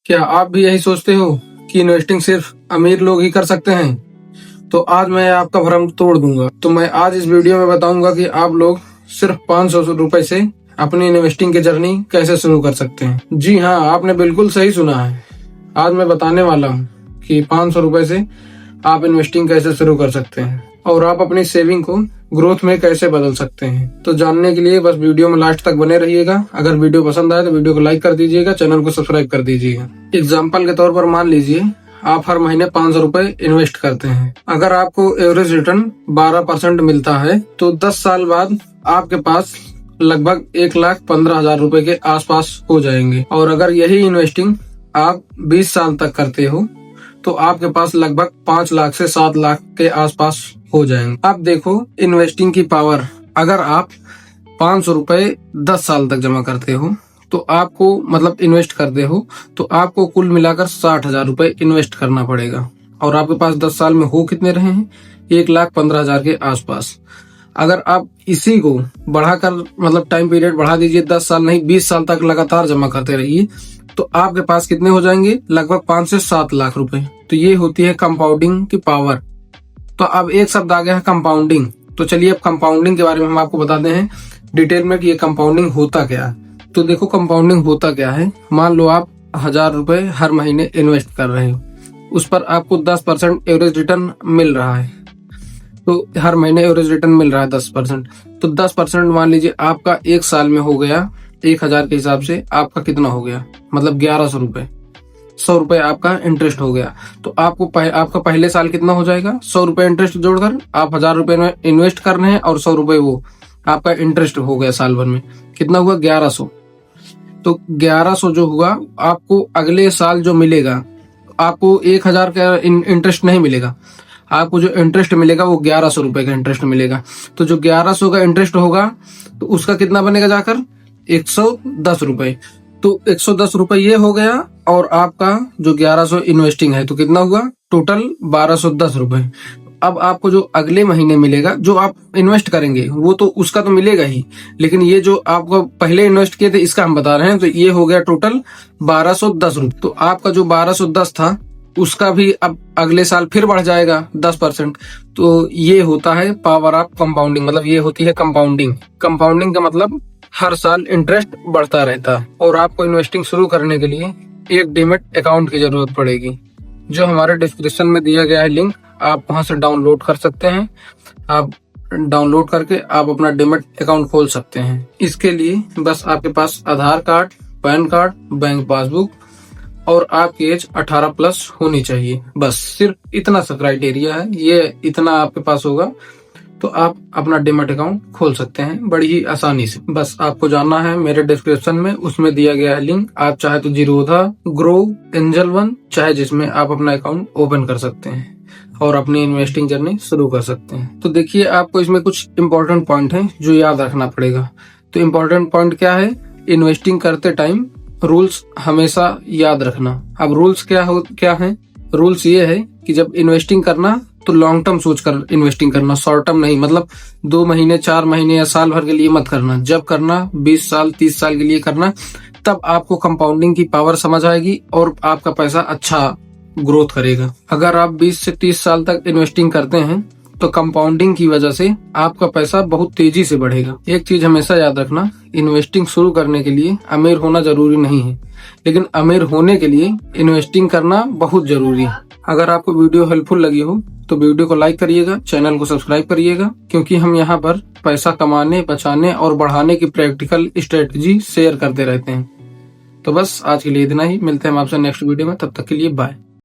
क्या आप भी यही सोचते हो कि इन्वेस्टिंग सिर्फ अमीर लोग ही कर सकते हैं? तो आज मैं आपका भ्रम तोड़ दूंगा। तो मैं आज इस वीडियो में बताऊंगा कि आप लोग सिर्फ 500 रुपए से अपनी इन्वेस्टिंग की जर्नी कैसे शुरू कर सकते हैं। जी हाँ, आपने बिल्कुल सही सुना है। आज मैं बताने वाला हूँ कि 500 रुपए से आप इन्वेस्टिंग कैसे शुरू कर सकते हैं और आप अपनी सेविंग को ग्रोथ में कैसे बदल सकते हैं। तो जानने के लिए बस वीडियो में लास्ट तक बने रहिएगा। अगर वीडियो पसंद आए तो वीडियो को लाइक कर दीजिएगा, चैनल को सब्सक्राइब कर दीजिएगा। एग्जाम्पल के तौर पर मान लीजिए आप हर महीने 500 रुपए इन्वेस्ट करते हैं। अगर आपको एवरेज रिटर्न 12% मिलता है तो 10 साल बाद आपके पास लगभग 1,15,000 रुपए के आसपास हो जाएंगे। और अगर यही इन्वेस्टिंग आप 20 साल तक करते हो तो आपके पास लगभग 5 लाख से 7 लाख के आसपास हो जाएंगे। अब देखो इन्वेस्टिंग की पावर। अगर आप 500 रुपए 10 साल तक जमा करते हो तो आपको मतलब इन्वेस्ट करते हो तो आपको कुल मिलाकर 60,000 रुपए इन्वेस्ट करना पड़ेगा। और आपके पास 10 साल में हो कितने रहे हैं? 1,15,000 के आसपास। अगर आप इसी को बढ़ाकर मतलब टाइम पीरियड बढ़ा दीजिए, 10 साल नहीं 20 साल तक लगातार जमा करते रहिए तो आपके पास कितने हो जाएंगे? लगभग 5 से 7 लाख रुपए। तो ये होती है कंपाउंडिंग की पावर। तो अब एक शब्द आ गया है कंपाउंडिंग। तो चलिए अब कंपाउंडिंग के बारे में हम आपको बताते हैं डिटेल में कि ये कंपाउंडिंग होता क्या है। तो देखो कंपाउंडिंग होता क्या है। मान लो आप 1,000 रुपए हर महीने इन्वेस्ट कर रहे हो, उस पर आपको 10% एवरेज रिटर्न मिल रहा है। तो हर महीने एवरेज रिटर्न मिल रहा है 10%। तो 10% मान लीजिए आपका एक साल में हो गया 1,000 के हिसाब से आपका कितना हो गया? मतलब 1,100 रुपए। 100 रुपए आपका इंटरेस्ट हो गया। तो आपको आपका पहले साल कितना हो जाएगा? 100 रुपए इंटरेस्ट जोड़कर आप 1,000 रुपए में इन्वेस्ट कर रहे हैं और 100 रुपए वो आपका इंटरेस्ट हो गया साल भर में। कितना हुआ? 1,100। तो 1,100 जो हुआ आपको अगले साल जो मिलेगा, आपको 1,000 का इंटरेस्ट नहीं मिलेगा। आपको जो इंटरेस्ट मिलेगा वो 1,100 रुपए का इंटरेस्ट मिलेगा। तो जो 1,100 का इंटरेस्ट होगा तो उसका कितना बनेगा जाकर? 110 रुपए। तो 110 रुपए ये हो गया और आपका जो 1,100 इन्वेस्टिंग है तो कितना हुआ? टोटल 1,210 रुपए। अब आपको जो अगले महीने मिलेगा, जो आप इन्वेस्ट करेंगे वो तो उसका तो मिलेगा ही, लेकिन ये जो आपको पहले इन्वेस्ट किए थे इसका हम बता रहे हैं। तो ये हो गया टोटल 1,210 रुपए। तो आपका जो 1,210 था उसका भी अब अगले साल फिर बढ़ जाएगा 10%। तो ये होता है पावर ऑफ कंपाउंडिंग, मतलब ये होती है कंपाउंडिंग। कंपाउंडिंग का मतलब हर साल इंटरेस्ट बढ़ता रहता है। और आपको इन्वेस्टिंग शुरू करने के लिए एक डीमैट अकाउंट की जरूरत पड़ेगी, जो हमारे डिस्क्रिप्शन में दिया गया है लिंक, आप वहां से डाउनलोड कर सकते हैं। आप डाउनलोड करके आप अपना डीमैट अकाउंट खोल सकते हैं। इसके लिए बस आपके पास Aadhaar card, PAN card, bank passbook और आपकी एज 18+ होनी चाहिए। बस सिर्फ इतना सा क्राइटेरिया है। ये इतना आपके पास होगा तो आप अपना डीमैट अकाउंट खोल सकते हैं बड़ी ही आसानी से। बस आपको जानना है मेरे डिस्क्रिप्शन में उसमें दिया गया है लिंक। आप चाहे तो जीरोधा, ग्रो, एंजल वन, चाहे जिसमें आप अपना अकाउंट ओपन कर सकते हैं और अपनी इन्वेस्टिंग जर्नी शुरू कर सकते हैं। तो देखिए आपको इसमें कुछ इंपॉर्टेंट पॉइंट हैं जो याद रखना पड़ेगा। तो इम्पोर्टेंट पॉइंट क्या है? इन्वेस्टिंग करते टाइम रूल्स हमेशा याद रखना। अब रूल्स क्या है? रूल्स ये है कि जब इन्वेस्टिंग करना तो लॉन्ग टर्म सोचकर इन्वेस्टिंग करना, शॉर्ट टर्म नहीं। मतलब 2 महीने, 4 महीने या साल भर के लिए मत करना। जब करना 20 साल 30 साल के लिए करना, तब आपको कंपाउंडिंग की पावर समझ आएगी और आपका पैसा अच्छा ग्रोथ करेगा। अगर आप 20 से 30 साल तक इन्वेस्टिंग करते हैं तो कंपाउंडिंग की वजह से आपका पैसा बहुत तेजी से बढ़ेगा। एक चीज हमेशा याद रखना, इन्वेस्टिंग शुरू करने के लिए अमीर होना जरूरी नहीं है, लेकिन अमीर होने के लिए इन्वेस्टिंग करना बहुत जरूरी है। अगर आपको वीडियो हेल्पफुल लगी हो तो वीडियो को लाइक करिएगा, चैनल को सब्सक्राइब करिएगा, क्योंकि हम यहाँ पर पैसा कमाने, बचाने और बढ़ाने की प्रैक्टिकल स्ट्रेटजी शेयर करते रहते हैं। तो बस आज के लिए इतना ही। मिलते हैं हम आपसे नेक्स्ट वीडियो में, तब तक के लिए बाय।